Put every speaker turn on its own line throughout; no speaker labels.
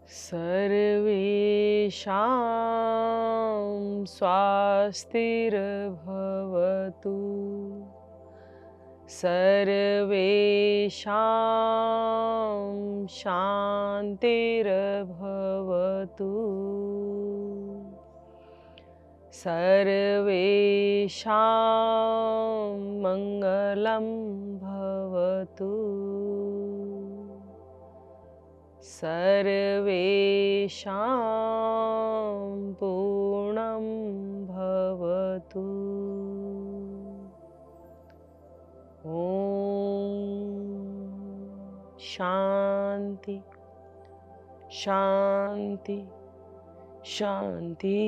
सर्वेषां स्वास्तिर्भवतु। सर्वेषां शान्तिर्भवतु। सर्वेषां मङ्गलं भवतु। सर्वेषां पूर्णं भवतु। ॐ शांति शांति शांति।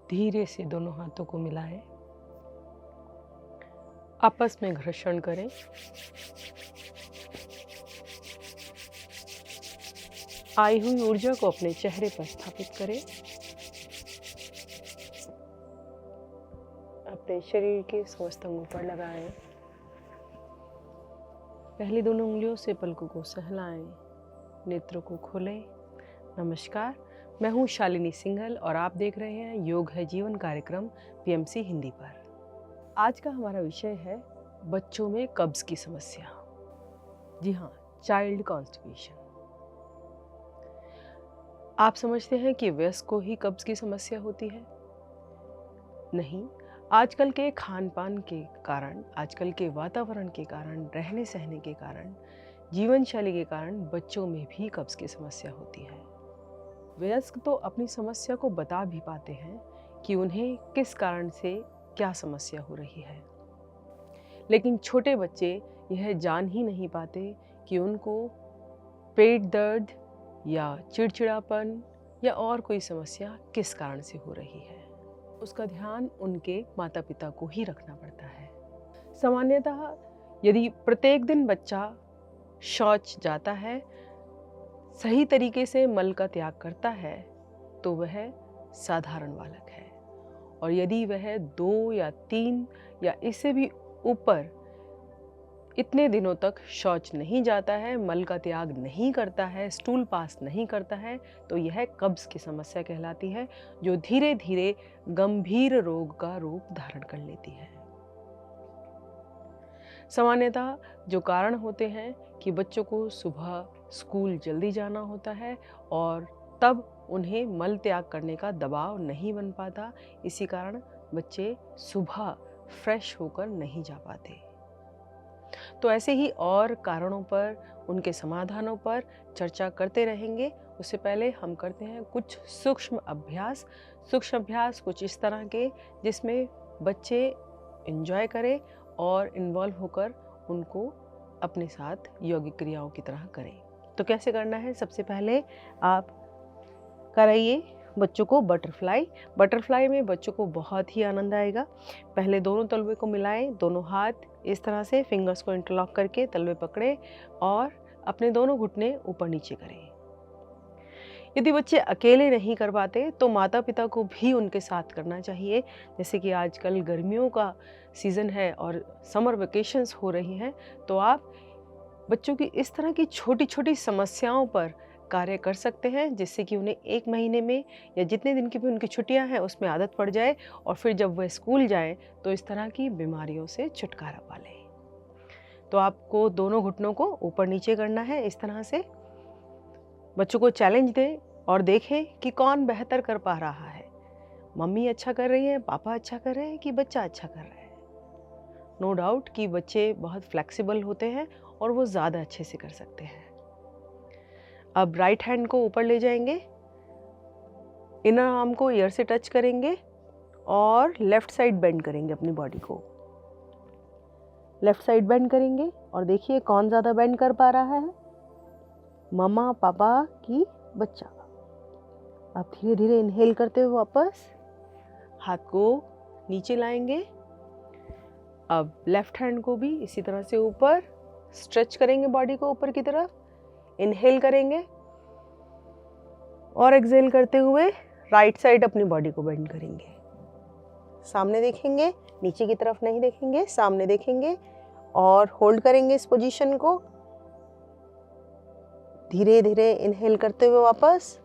धीरे से दोनों हाथों को मिलाएं, आपस में घर्षण करें। आई हुई ऊर्जा को अपने चेहरे पर स्थापित करें। अपने शरीर के समस्त अंगों पर लगाएं। पहली दोनों उंगलियों से पलकों को सहलाएं, नेत्रों को खोलें। नमस्कार, मैं हूं शालिनी सिंघल और आप देख रहे हैं योग है जीवन कार्यक्रम पीएमसी हिंदी पर। आज का हमारा विषय है बच्चों में कब्ज की समस्या। जी हाँ, चाइल्ड कॉन्स्टिपेशन। आप समझते हैं कि वयस्क को ही कब्ज की समस्या होती है? नहीं, आजकल के खान पान के कारण, आजकल के वातावरण के कारण, रहने सहने के कारण, जीवन शैली के कारण बच्चों में भी कब्ज की समस्या होती है। वयस्क तो अपनी समस्या को बता भी पाते हैं कि उन्हें किस कारण से क्या समस्या हो रही है, लेकिन छोटे बच्चे यह जान ही नहीं पाते कि उनको पेट दर्द या चिड़चिड़ापन या और कोई समस्या किस कारण से हो रही है। उसका ध्यान उनके माता पिता को ही रखना पड़ता है। सामान्यतः यदि प्रत्येक दिन बच्चा शौच जाता है, सही तरीके से मल का त्याग करता है, तो वह साधारण बालक है। और यदि वह 2 या 3 या इससे भी ऊपर इतने दिनों तक शौच नहीं जाता है, मल का त्याग नहीं करता है, स्टूल पास नहीं करता है, तो यह कब्ज की समस्या कहलाती है, जो धीरे धीरे गंभीर रोग का रूप धारण कर लेती है। सामान्यतः जो कारण होते हैं कि बच्चों को सुबह स्कूल जल्दी जाना होता है और तब उन्हें मल त्याग करने का दबाव नहीं बन पाता, इसी कारण बच्चे सुबह फ्रेश होकर नहीं जा पाते। तो ऐसे ही और कारणों पर, उनके समाधानों पर चर्चा करते रहेंगे। उससे पहले हम करते हैं कुछ सूक्ष्म अभ्यास। सूक्ष्म अभ्यास कुछ इस तरह के जिसमें बच्चे एंजॉय करें और इन्वॉल्व होकर उनको अपने साथ यौगिक क्रियाओं की तरह करें। तो कैसे करना है? सबसे पहले आप कराइए बच्चों को बटरफ्लाई। बटरफ्लाई में बच्चों को बहुत ही आनंद आएगा। पहले दोनों तलवे को मिलाएं, दोनों हाथ इस तरह से फिंगर्स को इंटरलॉक करके तलवे पकड़ें और अपने दोनों घुटने ऊपर नीचे करें। यदि बच्चे अकेले नहीं कर पाते तो माता पिता को भी उनके साथ करना चाहिए। जैसे कि आजकल गर्मियों का सीज़न है और समर वेकेशंस हो रही हैं, तो आप बच्चों की इस तरह की छोटी छोटी समस्याओं पर कार्य कर सकते हैं, जिससे कि उन्हें 1 महीने में या जितने दिन की भी उनकी छुट्टियां हैं उसमें आदत पड़ जाए और फिर जब वह स्कूल जाए तो इस तरह की बीमारियों से छुटकारा पा लें। तो आपको दोनों घुटनों को ऊपर नीचे करना है। इस तरह से बच्चों को चैलेंज दें और देखें कि कौन बेहतर कर पा रहा है। मम्मी अच्छा कर रही है, पापा अच्छा कर रहे हैं कि बच्चा अच्छा कर रहा है। नो डाउट कि बच्चे बहुत फ्लेक्सिबल होते हैं और वो ज़्यादा अच्छे से कर सकते हैं। अब राइट हैंड को ऊपर ले जाएंगे, इनर आर्म को ईयर से टच करेंगे और लेफ्ट साइड बेंड करेंगे अपनी बॉडी को। लेफ्ट साइड बेंड करेंगे और देखिए कौन ज़्यादा बेंड कर पा रहा है, मम्मा, पापा कि बच्चा। अब धीरे धीरे इनहेल करते हुए वापस हाथ को नीचे लाएंगे। अब लेफ्ट हैंड को भी इसी तरह से ऊपर स्ट्रेच करेंगे, बॉडी को ऊपर की तरफ। इनहेल करेंगे और एक्सहेल करते हुए राइट साइड अपनी बॉडी को बेंड करेंगे। सामने देखेंगे, नीचे की तरफ नहीं देखेंगे, सामने देखेंगे
और होल्ड करेंगे इस पोजीशन को। धीरे धीरे इनहेल करते हुए वापस।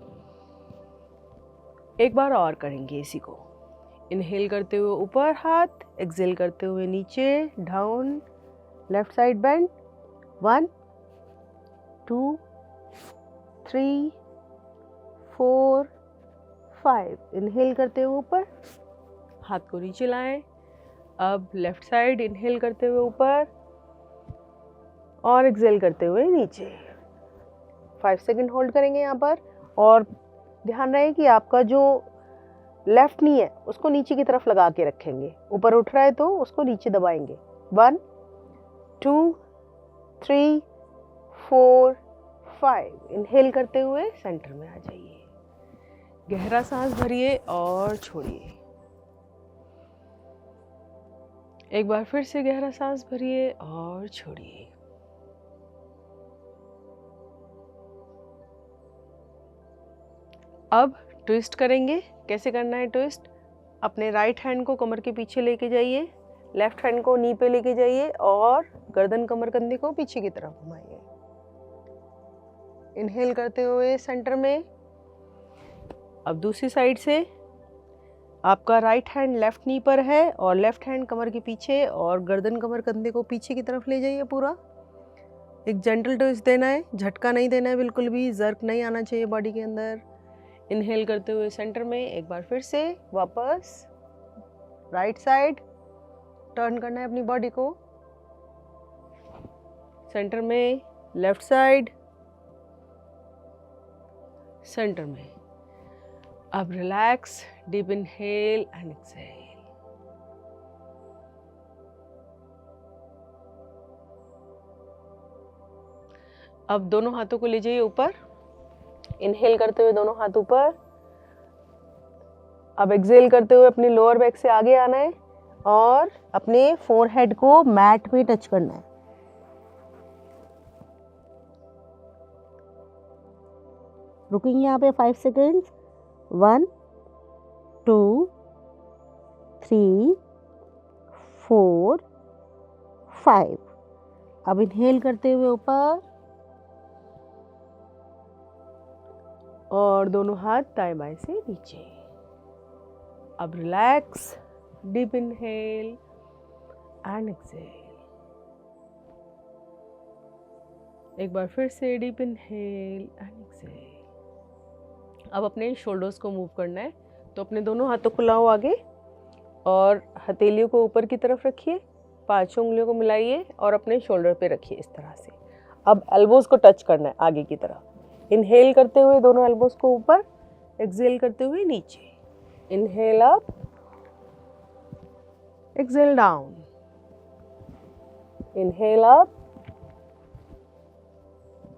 एक बार और करेंगे इसी को। इनहेल करते हुए ऊपर हाथ, एक्सहेल करते हुए नीचे, down, left side bend. 1 2 3 4 5। Inhale करते हुए ऊपर, हाथ को नीचे लाएं। अब लेफ्ट साइड इनहेल करते हुए ऊपर और एक्सहेल करते हुए नीचे। 5 सेकंड होल्ड करेंगे यहाँ पर। और ध्यान रहे कि आपका जो लेफ्ट नी है उसको नीचे की तरफ लगा के रखेंगे। ऊपर उठ रहा है तो उसको नीचे दबाएंगे। 1 2 3 4 5। इनहेल करते हुए सेंटर में आ जाइए। गहरा सांस भरिए और छोड़िए। एक बार फिर से गहरा सांस भरिए और छोड़िए। अब ट्विस्ट करेंगे। कैसे करना है ट्विस्ट? अपने राइट हैंड को कमर के पीछे लेके जाइए, लेफ्ट हैंड को नी पे लेके जाइए और गर्दन कमर कंधे को पीछे की तरफ घुमाइए। इनहेल करते हुए सेंटर में। अब दूसरी साइड से आपका राइट हैंड लेफ्ट नी पर है और लेफ्ट हैंड कमर के पीछे और गर्दन कमर कंधे को पीछे की तरफ ले जाइए पूरा। एक जेंटल ट्विस्ट देना है, झटका नहीं देना है बिल्कुल भी, जर्क नहीं आना चाहिए बॉडी के अंदर। इनहेल करते हुए सेंटर में। एक बार फिर से वापस राइट साइड टर्न करना है अपनी बॉडी को। सेंटर में, लेफ्ट साइड, सेंटर में। अब relax, deep inhale and exhale. अब दोनों हाथों को ले जाइए ऊपर। इनहेल करते हुए दोनों हाथ ऊपर। अब एक्सहेल करते हुए अपनी लोअर बैक से आगे आना है और अपने फोरहेड को मैट में टच करना है। रुकेंगे यहाँ पे 5 सेकेंड्स। 1 2 3 4 5। अब इनहेल करते हुए ऊपर और दोनों हाथ दाएं बाएं से नीचे। अब relax, deep inhale and exhale. एक बार फिर से डीप इनहेल एंड एक्सहेल। अब अपने शोल्डर्स को मूव करना है, तो अपने दोनों हाथों को लाओ आगे और हथेलियों को ऊपर की तरफ रखिए। 5 उंगलियों को मिलाइए और अपने शोल्डर पे रखिए इस तरह से। अब एल्बोज को टच करना है आगे की तरफ। इनहेल करते हुए दोनों एल्बोज को ऊपर, एक्सहेल करते हुए नीचे। Inhale up, exhale down. Inhale up,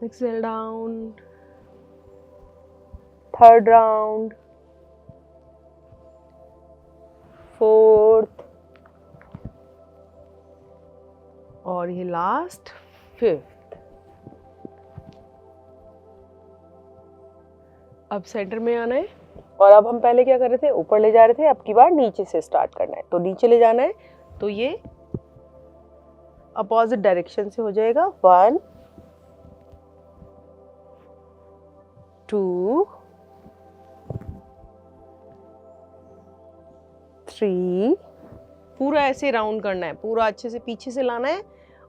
exhale down. Third round, fourth और ये लास्ट, फिफ्थ। अब सेंटर में आना है और अब हम पहले क्या कर रहे थे, ऊपर ले जा रहे थे, अब की बार नीचे से स्टार्ट करना है। तो नीचे ले जाना है तो ये अपोजिट डायरेक्शन से हो जाएगा। 1 2 3। पूरा ऐसे राउंड करना है, पूरा अच्छे से पीछे से लाना है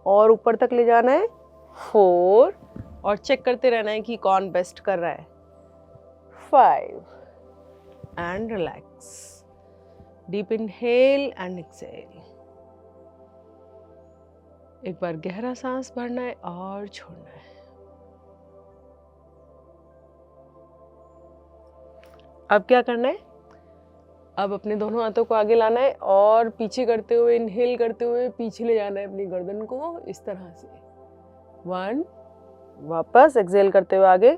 और ऊपर तक ले जाना है। 4 और चेक करते रहना है कि कौन बेस्ट कर रहा है। 5 and relax, deep inhale and exhale. एक बार गहरा सांस भरना है और छोड़ना है। अब क्या करना है, अब अपने दोनों हाथों को आगे लाना है और पीछे करते हुए, इनहेल करते हुए पीछे ले जाना है अपनी गर्दन को इस तरह से। 1, वापस एक्सहेल करते हुए आगे।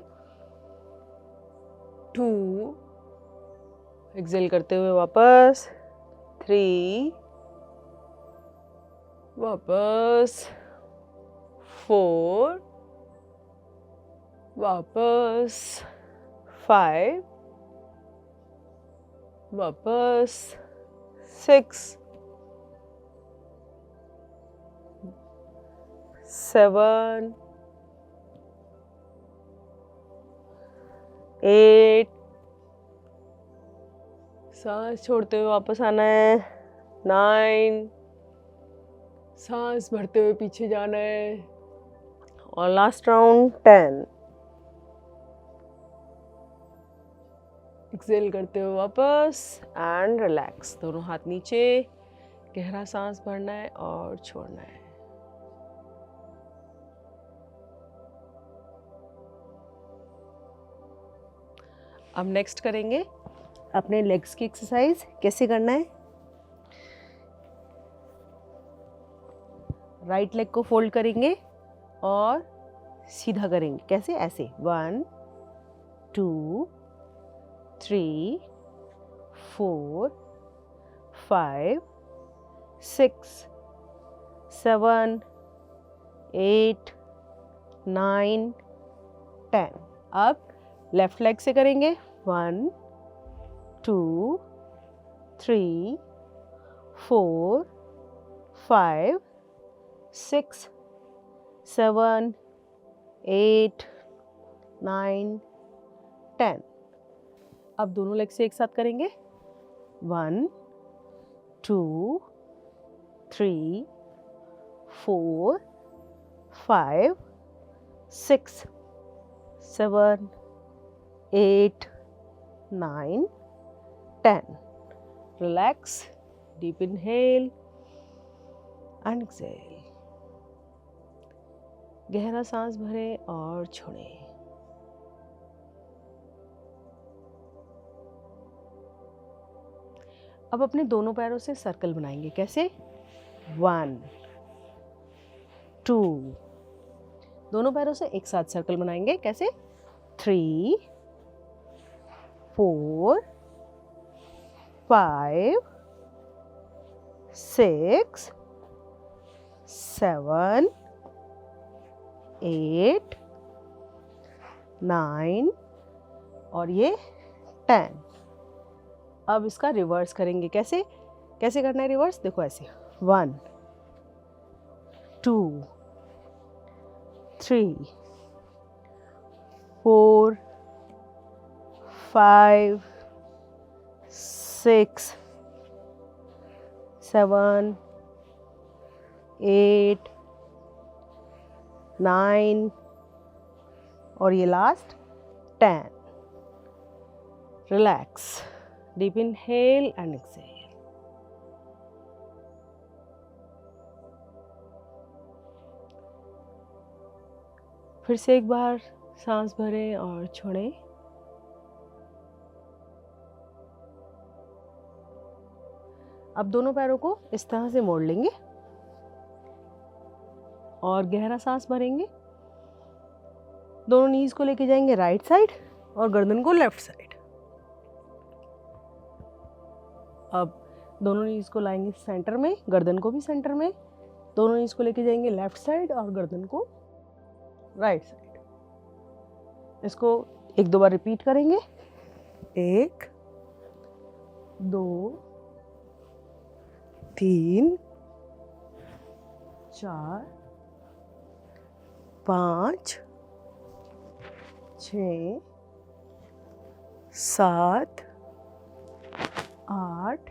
2, एक्सहेल करते हुए वापस। 3, वापस। 4, वापस। 5, वापस। 6, 7, 8, सांस छोड़ते हुए वापस आना है। 9, सांस भरते हुए पीछे जाना है। और लास्ट राउंड 10। एक्सेल करते हुए वापस एंड रिलैक्स। दोनों हाथ नीचे, गहरा सांस भरना है और छोड़ना है। अब नेक्स्ट करेंगे अपने लेग्स की एक्सरसाइज। कैसे करना है? राइट लेग को फोल्ड करेंगे और सीधा करेंगे। कैसे? ऐसे 1, 2, 3, 4, 5, 6, 7, 8, 9, 10। अब लेफ्ट लेग से करेंगे। 1, 2, 3, 4, 5, 6, 7, 8, 9, 10। अब दोनों लेग से एक साथ करेंगे। 1, 2, 3, 4, 5, 6, 7, 8, 9, 10. Relax. Deep inhale and exhale. गहरा सांस भरें और छोड़ें। अब अपने दोनों पैरों से सर्कल बनाएंगे। कैसे? 1, 2, दोनों पैरों से एक साथ सर्कल बनाएंगे। कैसे? 3, 4, 5, 6, 7, 8, 9 और ये 10। अब इसका रिवर्स करेंगे। कैसे? कैसे करना है रिवर्स? देखो ऐसे 1, 2, 3, 4, 5, 6, 7, 8, 9 और ये last 10। Relax. Deep inhale and exhale. फिर से एक बार सांस भरें और छोड़ें। अब दोनों पैरों को इस तरह से मोड़ लेंगे और गहरा सांस भरेंगे। दोनों नीज को लेके जाएंगे राइट साइड और गर्दन को लेफ्ट साइड। अब दोनों नीज को लाएंगे सेंटर में, गर्दन को भी सेंटर में। दोनों नीज को लेके जाएंगे लेफ्ट साइड और गर्दन को राइट साइड। इसको एक दो बार रिपीट करेंगे। 1, 2, 3, 4, 5, 6, 7, 8,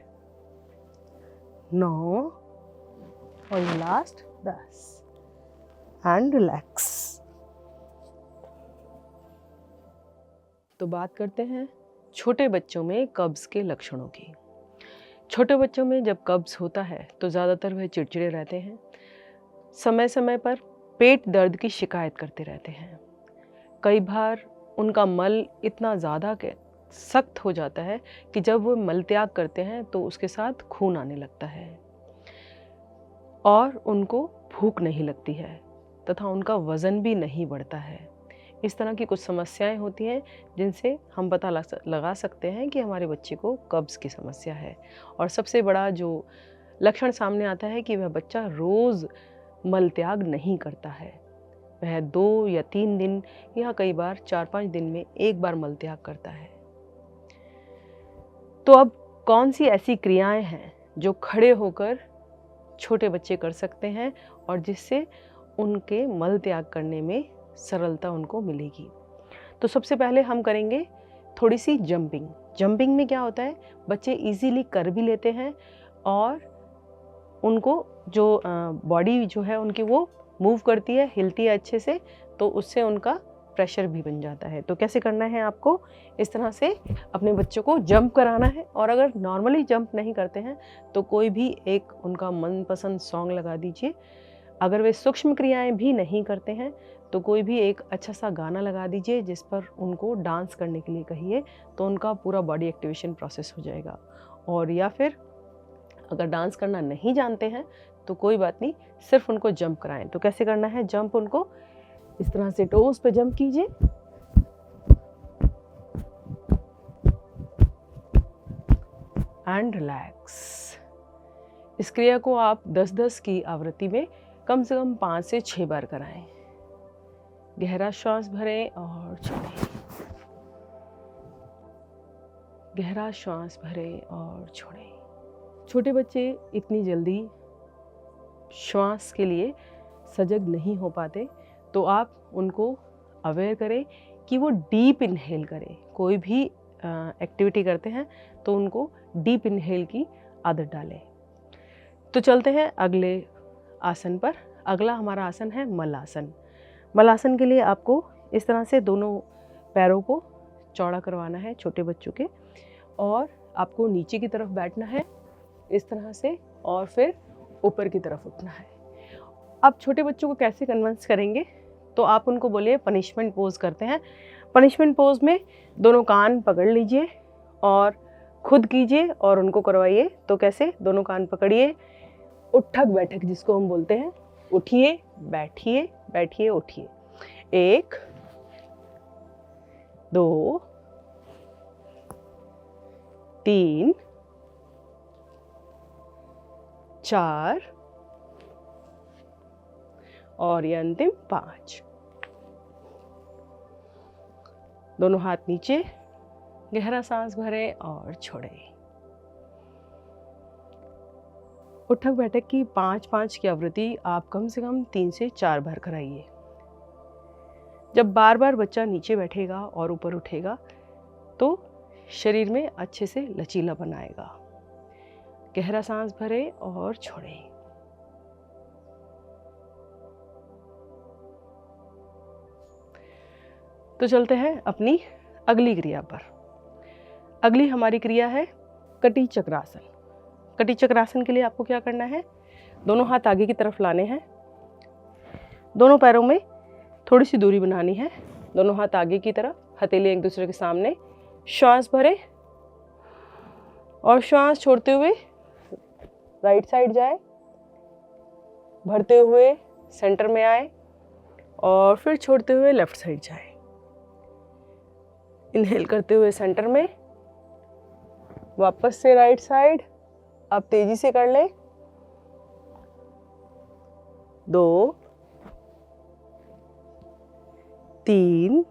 9 और ये लास्ट 10 एंड रिलैक्स। तो बात करते हैं छोटे बच्चों में कब्ज़ के लक्षणों की। छोटे बच्चों में जब कब्ज़ होता है तो ज़्यादातर वह चिड़चिड़े रहते हैं, समय समय पर पेट दर्द की शिकायत करते रहते हैं। कई बार उनका मल इतना ज़्यादा सख्त हो जाता है कि जब वो मल त्याग करते हैं तो उसके साथ खून आने लगता है और उनको भूख नहीं लगती है तथा उनका वज़न भी नहीं बढ़ता है। इस तरह की कुछ समस्याएं होती हैं जिनसे हम पता लगा सकते हैं कि हमारे बच्चे को कब्ज़ की समस्या है। और सबसे बड़ा जो लक्षण सामने आता है कि वह बच्चा रोज़ मल त्याग नहीं करता है। वह 2 या 3 दिन या कई बार 4-5 दिन में एक बार मल त्याग करता है। तो अब कौन सी ऐसी क्रियाएं हैं जो खड़े होकर छोटे बच्चे कर सकते हैं और जिससे उनके मल त्याग करने में सरलता उनको मिलेगी। तो सबसे पहले हम करेंगे थोड़ी सी जंपिंग। जंपिंग में क्या होता है, बच्चे इजीली कर भी लेते हैं और उनको जो बॉडी जो है उनकी वो मूव करती है, हिलती है अच्छे से, तो उससे उनका प्रेशर भी बन जाता है। तो कैसे करना है, आपको इस तरह से अपने बच्चों को जंप कराना है। और अगर नॉर्मली जंप नहीं करते हैं तो कोई भी एक उनका मनपसंद सॉन्ग लगा दीजिए। अगर वे सूक्ष्म क्रियाएं भी नहीं करते हैं तो कोई भी एक अच्छा सा गाना लगा दीजिए जिस पर उनको डांस करने के लिए कहिए, तो उनका पूरा बॉडी एक्टिवेशन प्रोसेस हो जाएगा। और या फिर अगर डांस करना नहीं जानते हैं तो कोई बात नहीं, सिर्फ उनको जंप कराएं। तो कैसे करना है जंप, उनको इस तरह से टोज पे जंप कीजिए एंड रिलैक्स। इस क्रिया को आप 10-10 की आवृत्ति में कम से कम 5 से 6 बार कराएं। गहरा श्वास भरें और छोड़ें, गहरा श्वास भरें और छोड़ें। छोटे बच्चे इतनी जल्दी श्वास के लिए सजग नहीं हो पाते, तो आप उनको अवेयर करें कि वो डीप इनहेल करें। कोई भी एक्टिविटी करते हैं तो उनको डीप इनहेल की आदत डालें। तो चलते हैं अगले आसन पर। अगला हमारा आसन है मलासन। मलासन के लिए आपको इस तरह से दोनों पैरों को चौड़ा करवाना है छोटे बच्चों के, और आपको नीचे की तरफ बैठना है इस तरह से, और फिर ऊपर की तरफ उठना है। अब छोटे बच्चों को कैसे कन्विंस करेंगे, तो आप उनको बोलिए पनिशमेंट पोज करते हैं। पनिशमेंट पोज में दोनों कान पकड़ लीजिए और खुद कीजिए और उनको करवाइए। तो कैसे, दोनों कान पकड़िए, उठक बैठक जिसको हम बोलते हैं, उठिए बैठिए बैठिए उठिए। 1 2 3 4 और ये अंतिम 5। दोनों हाथ नीचे, गहरा सांस भरें और छोड़ें। उठक बैठक की 5-5 की आवृत्ति आप कम से कम 3 से 4 बार कराइए। जब बार बार बच्चा नीचे बैठेगा और ऊपर उठेगा तो शरीर में अच्छे से लचीलापन आएगा। गहरा सांस भरें और छोड़ें। तो चलते हैं अपनी अगली क्रिया पर। अगली हमारी क्रिया है कटी चक्रासन। कटी चक्रासन के लिए आपको क्या करना है, दोनों हाथ आगे की तरफ लाने हैं, दोनों पैरों में थोड़ी सी दूरी बनानी है, दोनों हाथ आगे की तरफ, हथेली एक दूसरे के सामने। श्वास भरें और श्वास छोड़ते हुए राइट साइड जाए, भरते हुए सेंटर में आए और फिर छोड़ते हुए लेफ्ट साइड जाए। इनहेल करते हुए सेंटर में, वापस से राइट साइड। अब तेजी से कर लें। 2 3,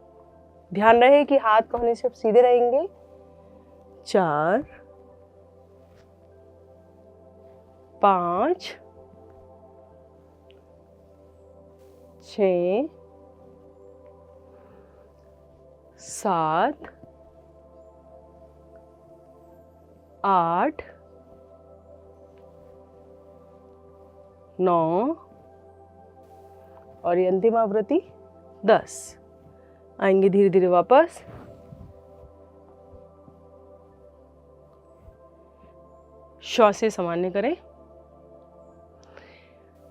ध्यान रहे कि हाथ कोहनी से सीधे रहेंगे। 4 5 6 7 8 9 और ये अंतिम आवृत्ति 10। आएंगे धीरे धीरे वापस। श्वासें सामान्य करें।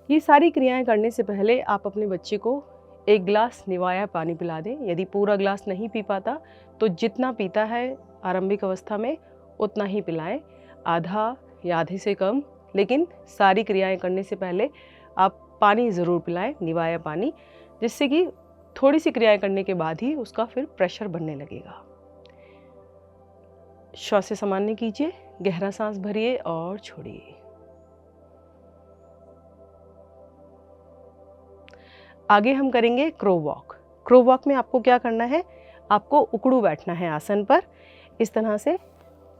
ये सारी क्रियाएं करने से पहले आप अपने बच्चे को 1 गिलास निवाया पानी पिला दें। यदि पूरा गिलास नहीं पी पाता तो जितना पीता है आरंभिक अवस्था में उतना ही पिलाएं, आधा या आधे से कम। लेकिन सारी क्रियाएं करने से पहले आप पानी ज़रूर पिलाएं, निवाया पानी, जिससे कि थोड़ी सी क्रियाएं करने के बाद ही उसका फिर प्रेशर बनने लगेगा। श्वासें सामान्य कीजिए, गहरा सांस भरिए और छोड़िए। आगे हम करेंगे क्रो वॉक। क्रो वॉक में आपको क्या करना है, आपको उकड़ू बैठना है आसन पर। इस तरह से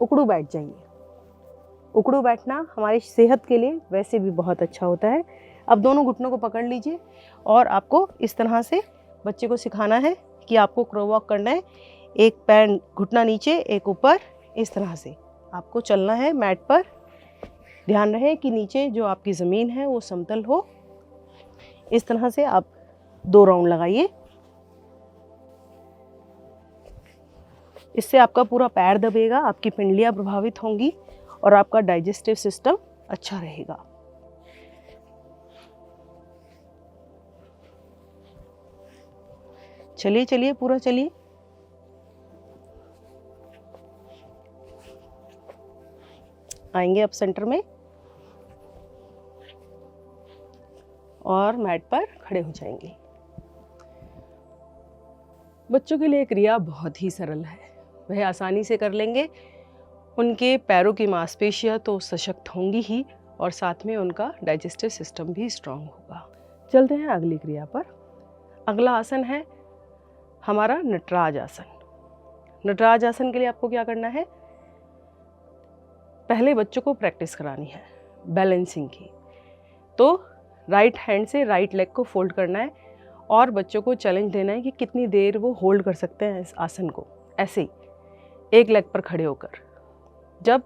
उकड़ू बैठ जाइए। उकड़ू बैठना हमारी सेहत के लिए वैसे भी बहुत अच्छा होता है।
अब दोनों घुटनों को पकड़ लीजिए और आपको इस तरह से बच्चे को सिखाना है कि आपको क्रॉ वॉक करना है। एक पैर घुटना नीचे, एक ऊपर, इस तरह से आपको चलना है मैट पर। ध्यान रहे कि नीचे जो आपकी ज़मीन है वो समतल हो। इस तरह से आप 2 राउंड लगाइए। इससे आपका पूरा पैर दबेगा, आपकी पिंडलियाँ प्रभावित होंगी और आपका डाइजेस्टिव सिस्टम अच्छा रहेगा। चलिए चलिए, पूरा चलिए। आएंगे अब सेंटर में और मैट पर खड़े हो जाएंगे। बच्चों के लिए क्रिया बहुत ही सरल है, वह आसानी से कर लेंगे। उनके पैरों की मांसपेशियां तो सशक्त होंगी ही और साथ में उनका डाइजेस्टिव सिस्टम भी स्ट्रांग होगा। चलते हैं अगली क्रिया पर। अगला आसन है हमारा नटराज आसन। नटराज आसन के लिए आपको क्या करना है, पहले बच्चों को प्रैक्टिस करानी है बैलेंसिंग की। तो राइट हैंड से राइट लेग को फोल्ड करना है और बच्चों को चैलेंज देना है कि कितनी देर वो होल्ड कर सकते हैं इस आसन को, ऐसे ही एक लेग पर खड़े होकर। जब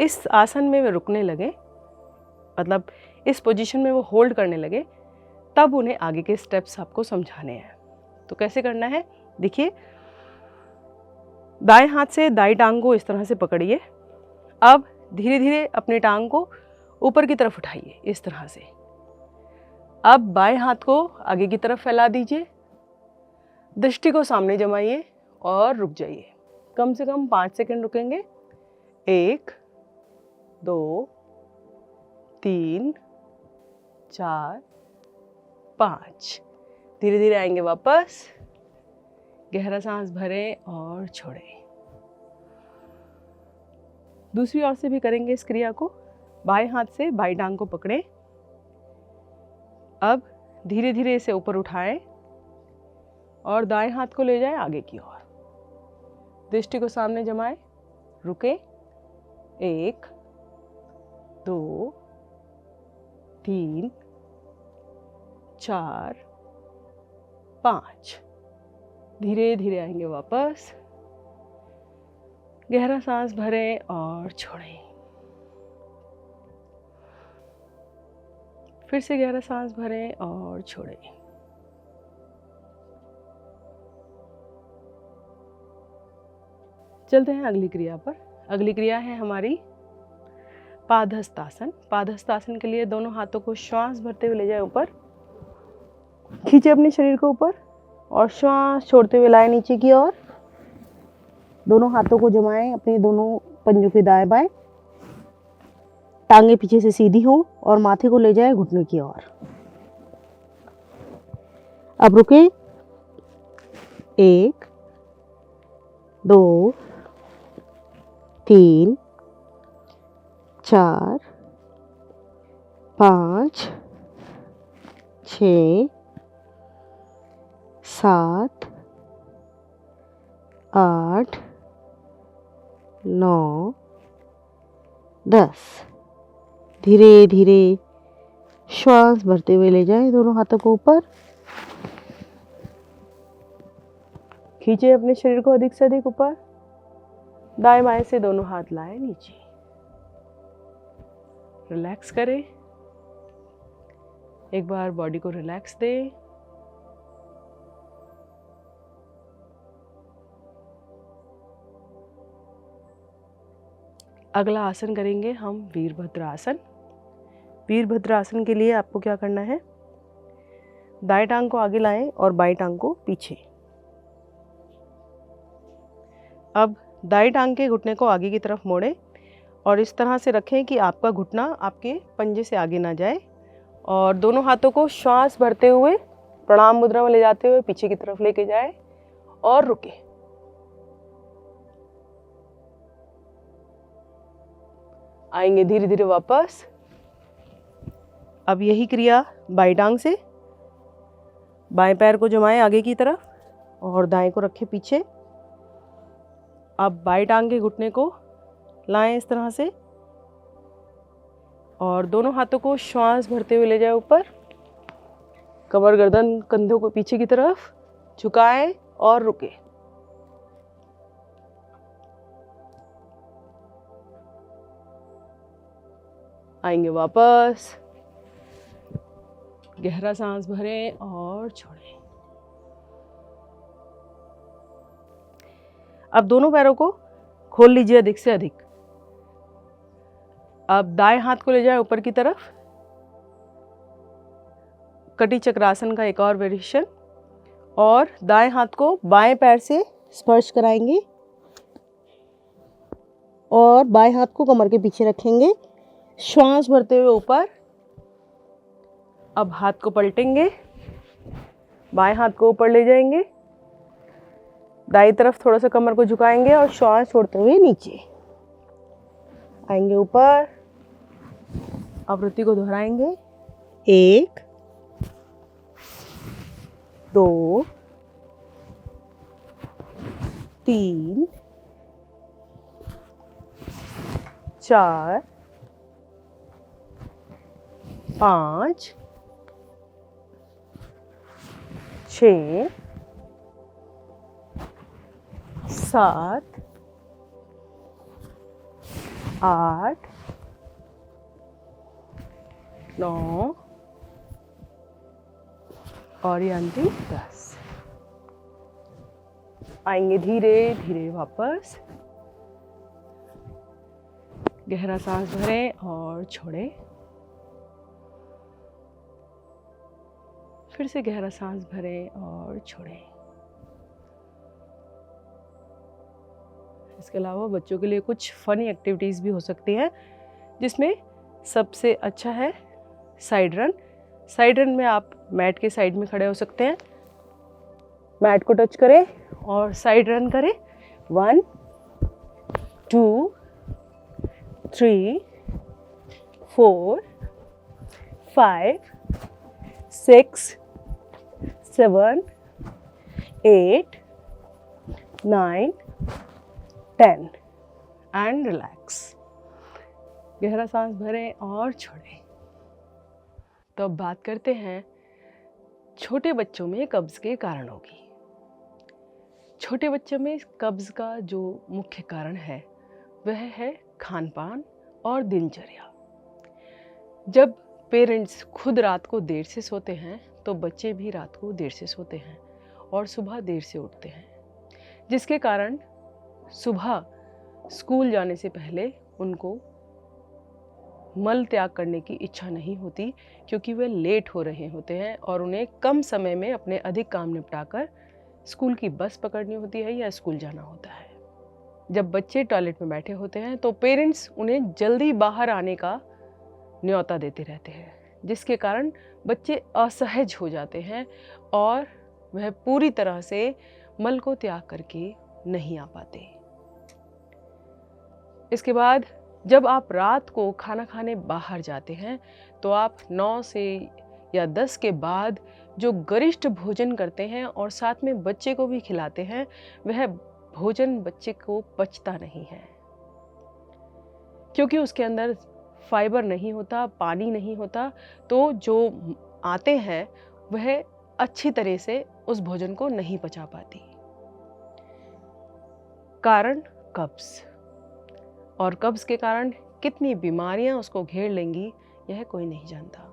इस आसन में वे रुकने लगे, मतलब इस पोजीशन में वो होल्ड करने लगे, तब उन्हें आगे के स्टेप्स आपको समझाने हैं। तो कैसे करना है देखिए, दाएं हाथ से दाईं टांग को इस तरह से पकड़िए। अब धीरे धीरे अपनी टांग को ऊपर की तरफ उठाइए इस तरह से। अब बाएं हाथ को आगे की तरफ फैला दीजिए, दृष्टि को सामने जमाइए और रुक जाइए। कम से कम 5 सेकंड रुकेंगे। 1 2 3 4 5। धीरे धीरे आएंगे वापस। गहरा सांस भरें और छोड़ें। दूसरी ओर से भी करेंगे इस क्रिया को। बाएं हाथ से बाईं टांग को पकड़ें। अब धीरे धीरे इसे ऊपर उठाएं और दाएं हाथ को ले जाएं आगे की ओर। दृष्टि को सामने जमाएं, रुकें। 1 2 3 4 5। धीरे धीरे आएंगे वापस। गहरा सांस भरें और छोड़ें। फिर से गहरा सांस भरें और छोड़ें। चलते हैं अगली क्रिया पर। अगली क्रिया है हमारी पादहस्तासन। पादहस्तासन के लिए दोनों हाथों को श्वास भरते हुए ले जाएं ऊपर। खींचे अपने शरीर को ऊपर और श्वास छोड़ते हुए लाएं नीचे की ओर। दोनों हाथों को जमाएं अपने दोनों पंजों के दाएं बाएं। टांगे पीछे से सीधी हो और माथे को ले जाएं घुटने की ओर। अब रुके। 1 2 3 4 5 6 7 8 9 10। धीरे धीरे श्वास भरते हुए ले जाएं दोनों हाथों को ऊपर। खींचे अपने शरीर को अधिक से अधिक ऊपर। दाएं बाएं से दोनों हाथ लाएं नीचे। रिलैक्स करें। एक बार बॉडी को रिलैक्स दें। अगला आसन करेंगे हम वीरभद्र आसन। वीरभद्र आसन के लिए आपको क्या करना है, दाएं टांग को आगे लाएं और बाएं टांग को पीछे। अब दाएं टांग के घुटने को आगे की तरफ मोड़ें और इस तरह से रखें कि आपका घुटना आपके पंजे से आगे ना जाए। और दोनों हाथों को श्वास भरते हुए प्रणाम मुद्रा में ले जाते हुए पीछे की तरफ लेके जाएं और रुके। आएंगे धीरे धीरे वापस। अब यही क्रिया बाईं टांग से। बाएं पैर को जमाएं आगे की तरफ और दाएं को रखें पीछे। अब बाएं टांग के घुटने को लाएं इस तरह से और दोनों हाथों को श्वास भरते हुए ले जाए ऊपर। कमर गर्दन कंधों को पीछे की तरफ झुकाएं और रुके। आएंगे वापस, गहरा सांस भरें और छोड़ें। अब दोनों पैरों को खोल लीजिए अधिक से अधिक। अब दाएं हाथ को ले जाए ऊपर की तरफ। कटी चक्रासन का एक और वेरिएशन। और दाएं हाथ को बाएं पैर से स्पर्श कराएंगे और बाएं हाथ को कमर के पीछे रखेंगे, श्वास भरते हुए ऊपर। अब हाथ को पलटेंगे, बाएं हाथ को ऊपर ले जाएंगे, दाईं तरफ थोड़ा सा कमर को झुकाएंगे और श्वास छोड़ते हुए नीचे आएंगे ऊपर। आवृत्ति को दोहराएंगे। 1 2 3 4 5 6 7 8 9 और ये अंतिम 10। आएंगे धीरे धीरे वापस। गहरा सांस भरें और छोड़ें। फिर से गहरा सांस भरें और छोड़ें। इसके अलावा बच्चों के लिए कुछ फनी एक्टिविटीज़ भी हो सकती हैं, जिसमें सबसे अच्छा है साइड रन। साइड रन में आप मैट के साइड में खड़े हो सकते हैं, मैट को टच करें और साइड रन करें। 1 2 3 4 5 6 7 8 9 10 एंड रिलैक्स। गहरा सांस भरें और छोड़ें। तो अब बात करते हैं छोटे बच्चों में कब्ज़ के कारणों की। छोटे बच्चों में कब्ज़ का जो मुख्य कारण है वह है खान पान और दिनचर्या। जब पेरेंट्स खुद रात को देर से सोते हैं तो बच्चे भी रात को देर से सोते हैं और सुबह देर से उठते हैं, जिसके कारण सुबह स्कूल जाने से पहले उनको मल त्याग करने की इच्छा नहीं होती, क्योंकि वे लेट हो रहे होते हैं और उन्हें कम समय में अपने अधिक काम निपटाकर स्कूल की बस पकड़नी होती है या स्कूल जाना होता है। जब बच्चे टॉयलेट में बैठे होते हैं तो पेरेंट्स उन्हें जल्दी बाहर आने का न्योता देते रहते हैं, जिसके कारण बच्चे असहज हो जाते हैं और वह पूरी तरह से मल को त्याग करके नहीं आ पाते। इसके बाद जब आप रात को खाना खाने बाहर जाते हैं तो आप 9 से या 10 के बाद जो गरिष्ठ भोजन करते हैं और साथ में बच्चे को भी खिलाते हैं, वह भोजन बच्चे को पचता नहीं है, क्योंकि उसके अंदर फाइबर नहीं होता, पानी नहीं होता। तो जो आते हैं वह अच्छी तरह से उस भोजन को नहीं पचा पाती। कारण कब्ज़, और कब्ज़ के कारण कितनी बीमारियां उसको घेर लेंगी यह कोई नहीं जानता।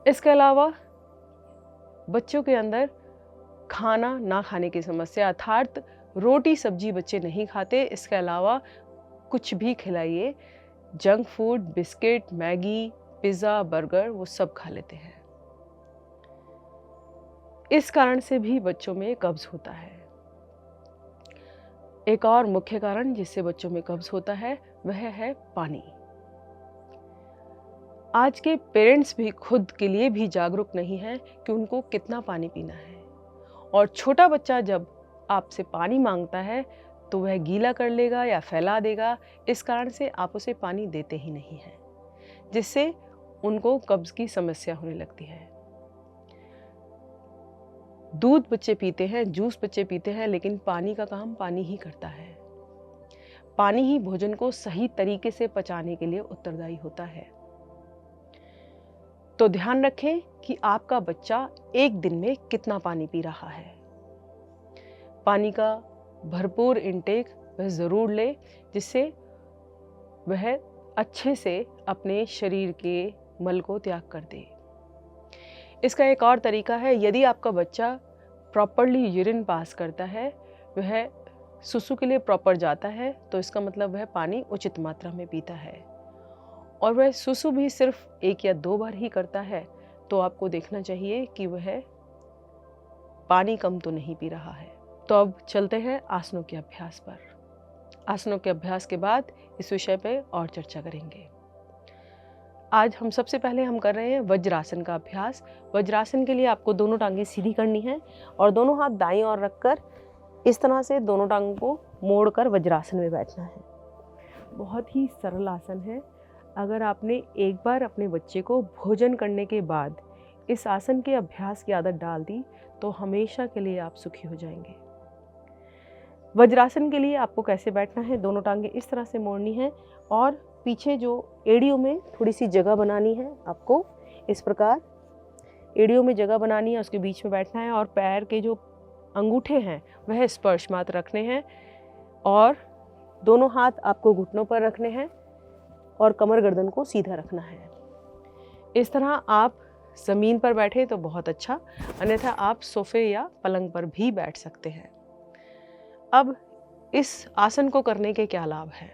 इसके अलावा बच्चों के अंदर खाना ना खाने की समस्या, अर्थात रोटी सब्जी बच्चे नहीं खाते। इसके अलावा कुछ भी खिलाइए, junk food, biscuit, Maggi, pizza, burger, वो सब खा लेते हैं। इस कारण से भी बच्चों में कब्ज़ होता है। एक और मुख्य कारण जिससे बच्चों में कब्ज़ होता है वह है पानी। आज के पेरेंट्स भी खुद के लिए भी जागरूक नहीं हैं कि उनको कितना पानी पीना है, और छोटा बच्चा जब आपसे पानी मांगता है तो वह गीला कर लेगा या फैला देगा। इस कारण से आप उसे पानी देते ही नहीं हैं, जिससे उनको कब्ज़ की समस्या होने लगती है। दूध बच्चे पीते हैं, जूस बच्चे पीते हैं, लेकिन पानी का काम पानी ही करता है।
पानी ही भोजन को सही तरीके से पचाने के लिए उत्तरदायी होता है। तो ध्यान रखें कि आपका बच्चा एक दिन में कितना पानी पी रहा है। पानी का भरपूर इंटेक वह ज़रूर ले, जिससे वह अच्छे से अपने शरीर के मल को त्याग कर दे। इसका एक और तरीका है, यदि आपका बच्चा प्रॉपरली यूरिन पास करता है, वह सुसु के लिए प्रॉपर जाता है, तो इसका मतलब वह पानी उचित मात्रा में पीता है। और वह सुसु भी सिर्फ 1 या 2 बार ही करता है, तो आपको देखना चाहिए कि वह पानी कम तो नहीं पी रहा है। तो अब चलते हैं आसनों के अभ्यास पर। आसनों के अभ्यास के बाद इस विषय पे और चर्चा करेंगे। आज हम सबसे पहले हम कर रहे हैं वज्रासन का अभ्यास। वज्रासन के लिए आपको दोनों टांगें सीधी करनी है और दोनों हाथ दाईं ओर रखकर इस तरह से दोनों टांगों को मोड़कर वज्रासन में बैठना है। बहुत ही सरल आसन है। अगर आपने एक बार अपने बच्चे को भोजन करने के बाद इस आसन के अभ्यास की आदत डाल दी, तो हमेशा के लिए आप सुखी हो जाएंगे। वज्रासन के लिए आपको कैसे बैठना है, दोनों टांगें इस तरह से मोड़नी है और पीछे जो एड़ियों में थोड़ी सी जगह बनानी है, आपको इस प्रकार एड़ियों में जगह बनानी है, उसके बीच में बैठना है और पैर के जो अंगूठे हैं वह स्पर्श मात्र रखने हैं और दोनों हाथ आपको घुटनों पर रखने हैं और कमर गर्दन को सीधा रखना है। इस तरह आप ज़मीन पर बैठे तो बहुत अच्छा, अन्यथा आप सोफे या पलंग पर भी बैठ सकते हैं। अब इस आसन को करने के क्या लाभ हैं?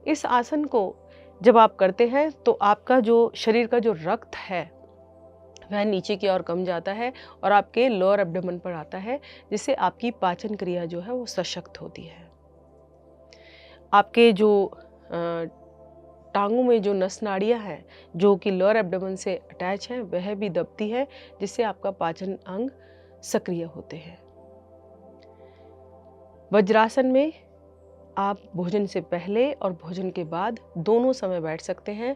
इस आसन को जब आप करते हैं तो आपका जो शरीर का जो रक्त है वह नीचे की ओर कम जाता है और आपके लोअर एब्डोमेन पर आता है, जिससे आपकी पाचन क्रिया जो है वो सशक्त होती है। आपके जो टांगों में जो नस नाड़ियाँ हैं जो कि लोअर एब्डोमेन से अटैच हैं, वह भी दबती है, जिससे आपका पाचन अंग सक्रिय होते हैं। वज्रासन में आप भोजन से पहले और भोजन के बाद दोनों समय बैठ सकते हैं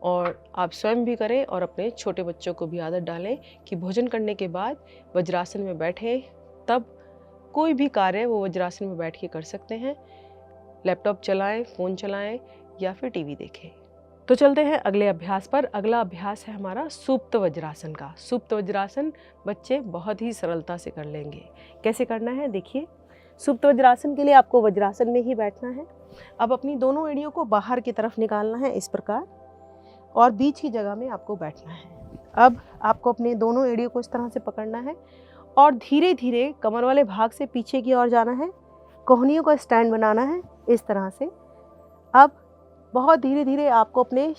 और आप स्वयं भी करें और अपने छोटे बच्चों को भी आदत डालें कि भोजन करने के बाद वज्रासन में बैठें। तब कोई भी कार्य वो वज्रासन में बैठ के कर सकते हैं। लैपटॉप चलाएं, फ़ोन चलाएं या फिर टीवी देखें। तो चलते हैं अगले अभ्यास पर। अगला अभ्यास है हमारा सुप्त वज्रासन का। सुप्त वज्रासन बच्चे बहुत ही सरलता से कर लेंगे। कैसे करना है देखिए। सुप्त वज्रासन के लिए आपको वज्रासन में ही बैठना है। अब अपनी दोनों एड़ियों को बाहर की तरफ निकालना है इस प्रकार और बीच की जगह में आपको बैठना है। अब आपको अपने दोनों एड़ियों को इस तरह से पकड़ना है और धीरे धीरे कमर वाले भाग से पीछे की ओर जाना है। कोहनियों का स्टैंड बनाना है इस तरह से। अब बहुत धीरे धीरे आपको अपने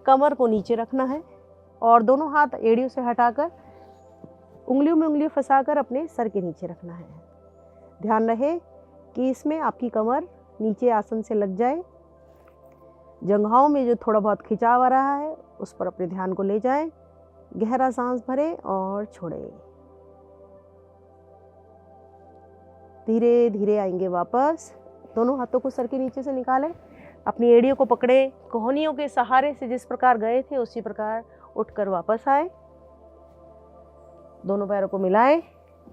कमर को नीचे रखना है और दोनों हाथ एड़ियों से हटाकर उंगलियों में उंगलियां फंसाकर अपने सर के नीचे रखना है। ध्यान रहे कि इसमें आपकी कमर नीचे आसन से लग जाए। जंघाओं में जो थोड़ा बहुत खिंचाव आ रहा है उस पर अपने ध्यान को ले जाएं। गहरा सांस भरें और छोड़ें। धीरे धीरे आएंगे वापस। दोनों हाथों को सर के नीचे से निकालें। अपनी एड़ियों को पकड़े, कोहनियों के सहारे से जिस प्रकार गए थे उसी प्रकार उठकर वापस आए। दोनों पैरों को मिलाएं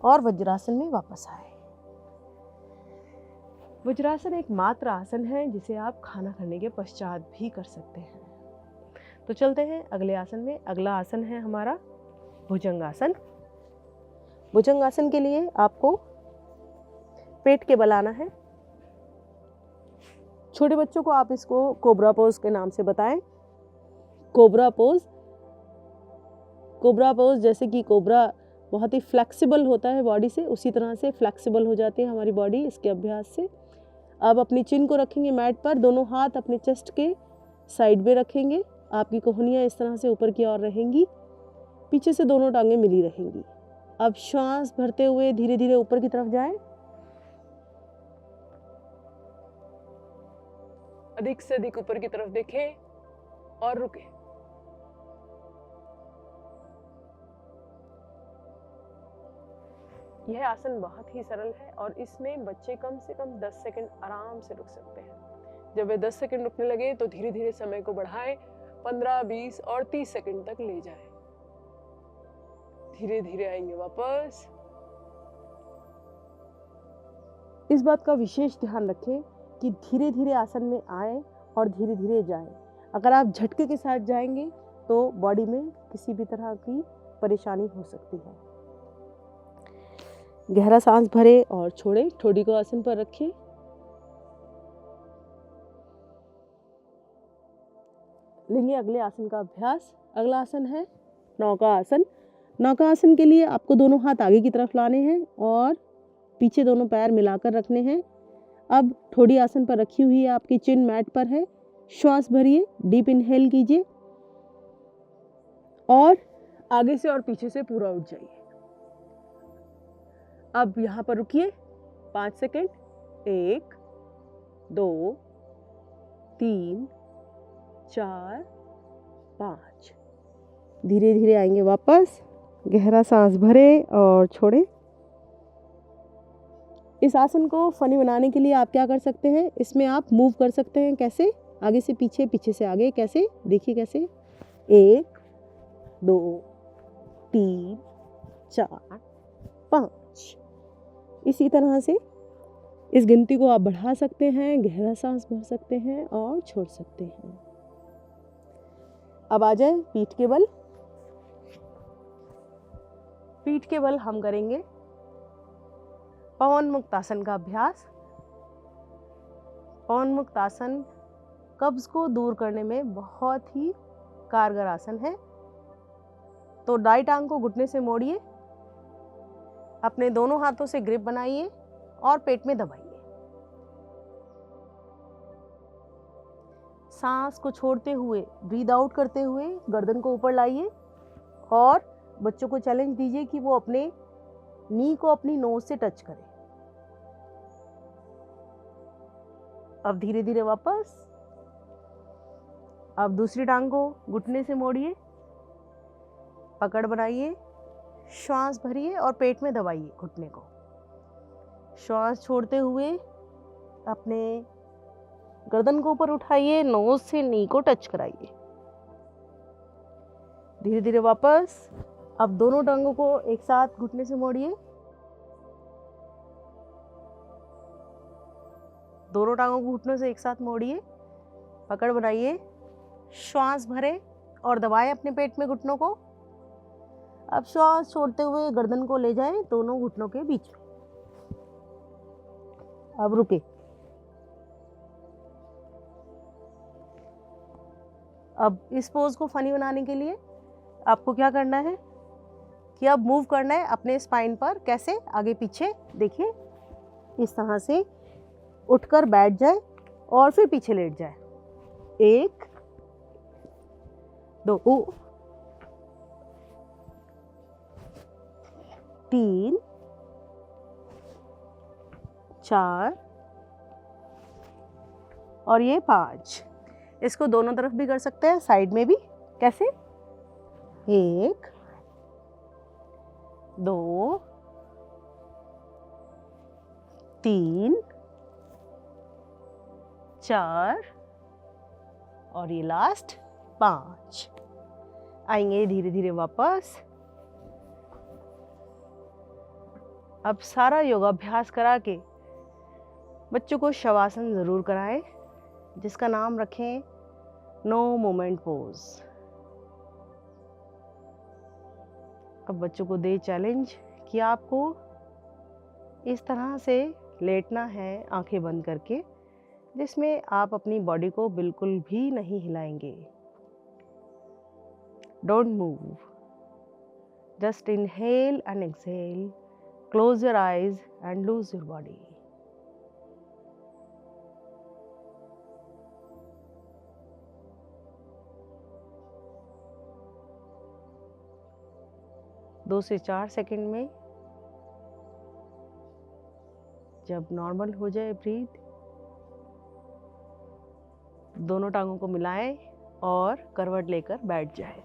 और वज्रासन में वापस आए। वज्रासन एक मात्र आसन है जिसे आप खाना खाने के पश्चात भी कर सकते हैं। तो चलते हैं अगले आसन में। अगला आसन है हमारा भुजंगासन। भुजंगासन के लिए आपको पेट के बल आना है। छोटे बच्चों को आप इसको कोबरा पोज के नाम से बताएं। कोबरा पोज, कोबरा पोज जैसे कि कोबरा बहुत ही फ्लेक्सिबल होता है बॉडी से, उसी तरह से फ्लेक्सिबल हो जाती है हमारी बॉडी इसके अभ्यास से। अब अपनी चिन को रखेंगे मैट पर, दोनों हाथ अपने चेस्ट के साइड में रखेंगे। आपकी कोहनियाँ इस तरह से ऊपर की ओर रहेंगी, पीछे से दोनों टांगें मिली रहेंगी। अब श्वास भरते हुए धीरे धीरे ऊपर की तरफ जाएं। अधिक से अधिक ऊपर की तरफ देखें और रुकें। यह आसन बहुत ही सरल है और इसमें बच्चे कम से कम 10 सेकंड आराम से रुक सकते हैं। जब वे 10 सेकंड रुकने लगे तो धीरे धीरे समय को बढ़ाएं, 15, 20 और 30 सेकंड तक ले जाएं। धीरे धीरे आएंगे वापस। इस बात का विशेष ध्यान रखें
कि धीरे धीरे आसन में आए और धीरे धीरे जाएं। अगर आप झटके के साथ जाएंगे तो बॉडी में किसी भी तरह की परेशानी हो सकती है। गहरा सांस भरे और छोड़े, ठोड़ी को आसन पर रखिए। लेंगे अगले आसन का अभ्यास। अगला आसन है नौका आसन। नौका आसन के लिए आपको दोनों हाथ आगे की तरफ लाने हैं और पीछे दोनों पैर मिलाकर रखने हैं। अब ठोड़ी आसन पर रखी हुई है, आपकी चिन मैट पर है। श्वास भरिए, डीप इनहेल कीजिए और आगे से और पीछे से पूरा उठ जाइए। अब यहाँ पर रुकिए 5 सेकेंड। 1 2 3 4 5। धीरे धीरे आएंगे वापस। गहरा सांस भरे और छोड़े। इस आसन को फनी बनाने के लिए आप क्या कर सकते हैं, इसमें आप मूव कर सकते हैं। कैसे? आगे से पीछे, पीछे से आगे। कैसे? देखिए कैसे। 1 2 3 4 5। इसी तरह से इस गिनती को आप बढ़ा सकते हैं। गहरा सांस भर सकते हैं और छोड़ सकते हैं। अब आ जाए पीठ के बल। पीठ के बल हम करेंगे पवन मुक्त आसन का अभ्यास। पवन मुक्त आसन कब्ज को दूर करने में बहुत ही कारगर आसन है। तो दाई टांग को घुटने से मोड़िए, अपने दोनों हाथों से ग्रिप बनाइए और पेट में दबाइए। सांस को छोड़ते हुए, ब्रीद आउट करते हुए गर्दन को ऊपर लाइए और बच्चों को चैलेंज दीजिए कि वो अपने नी को अपनी नोज से टच करें। अब धीरे धीरे वापस। अब दूसरी टांग को घुटने से मोड़िए, पकड़ बनाइए, श्वास भरिए और पेट में दबाइए घुटने को। श्वास छोड़ते हुए अपने गर्दन को ऊपर उठाइए, नोज से नी को टच कराइए। धीरे धीरे वापस। अब दोनों टांगों को एक साथ घुटने से मोड़िए, दोनों टांगों को घुटनों से एक साथ मोड़िए, पकड़ बनाइए, श्वास भरे और दबाएं अपने पेट में घुटनों को। अब श्वास छोड़ते हुए गर्दन को ले जाएं दोनों घुटनों के बीच में। अब रुके। अब इस पोज को फनी बनाने के लिए आपको क्या करना है कि अब मूव करना है अपने स्पाइन पर। कैसे? आगे पीछे। देखिए इस तरह से उठकर बैठ जाए और फिर पीछे लेट जाए। 1 2 3 4 और ये 5। इसको दोनों तरफ भी कर सकते हैं, साइड में भी। कैसे? 1 2 3 4 और ये लास्ट 5। आएंगे धीरे धीरे वापस। अब सारा योगाभ्यास करा के बच्चों को शवासन ज़रूर कराएं, जिसका नाम रखें नो मोमेंट पोज। अब बच्चों को दे चैलेंज कि आपको इस तरह से लेटना है आंखें बंद करके, जिसमें आप अपनी बॉडी को बिल्कुल भी नहीं हिलाएंगे। Don't move, just inhale and exhale, close your eyes and loose your body. दो से 4 सेकंड में जब नॉर्मल हो जाए ब्रीथ, दोनों टांगों को मिलाएं और करवट लेकर बैठ जाए।